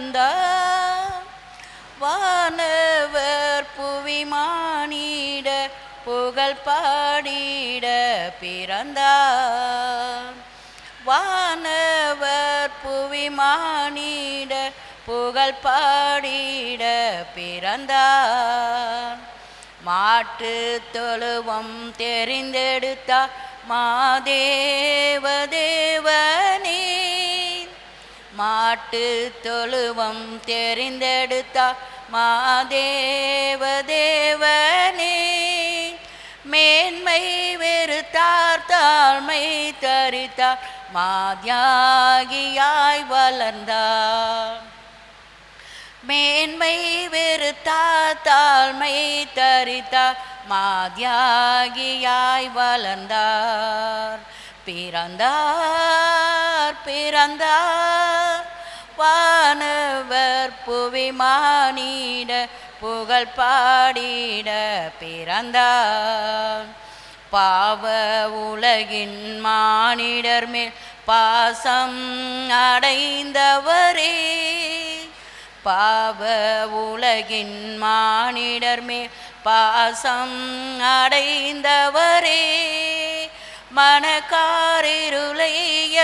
பிறந்தார். வானவர் புவி மானிட புகழ் பாடிட பிறந்தார். வானவர் புவி மானிட புகழ் பாடிட பிறந்தார். மாட்டு தொழுவம் தெரிந்தெடுத்தார் மாதேவ தேவனே. மாட்டு தொழுவம் தெரிந்தெடுத்தார் மாதேவ தேவனே. மேன்மை வெறுத்தார் தாழ்மை தரித்தார் மாதியாகியாய் வளர்ந்தார். மேன்மை வெறுத்தார் தாழ்மை தரித்தார் மாதியாகியாய் வளர்ந்தார். பிறந்தார் பிறந்தார் வானவர் புவி மானிட புகழ் பாடிட பிறந்தார். பாவ உலகின் மானிடர் மேல் பாசம் அடைந்தவரே. பாவ உலகின் மானிடர் மேல் பாசம் அடைந்தவரே. மனக்காரிருளை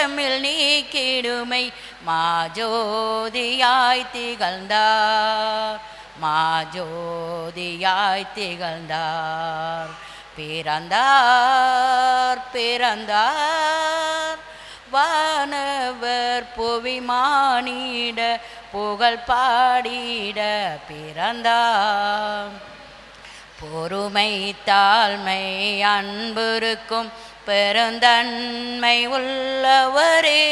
எம்மில் நீக்கிடுமை மாஜோதியாய் திகழ்ந்தார். மாஜோதியாய் திகழ்ந்தார். பிறந்தார் பிறந்தார் வானவர் புவி மானிட புகழ் பாடிட பிறந்தார். பொறுமை தாழ்மை அன்புருக்கும் பெருந்தன்மை உள்ளவரே.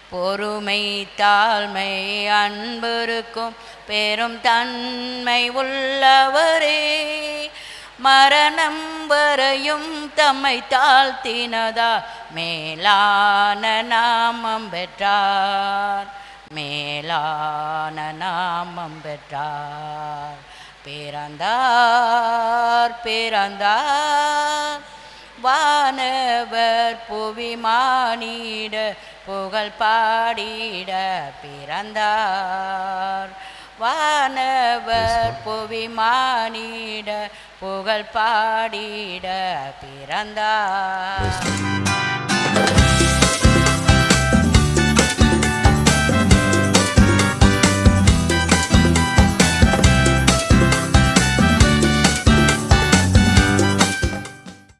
பொறுமை தாழ்மை அன்புருக்கும் பெரும் தன்மை உள்ளவரே. மரணம் வரையும் தம்மை தாழ்த்தினதா மேலான நாமம் பெற்றார். மேலான நாமம் பெற்றார். பிறந்தார் பிறந்தார் வானவர் புவி மானிட புகழ் பாடிட பிறந்தார். வானவர் புவி மானிட புகழ் பாடிட பிறந்தார்.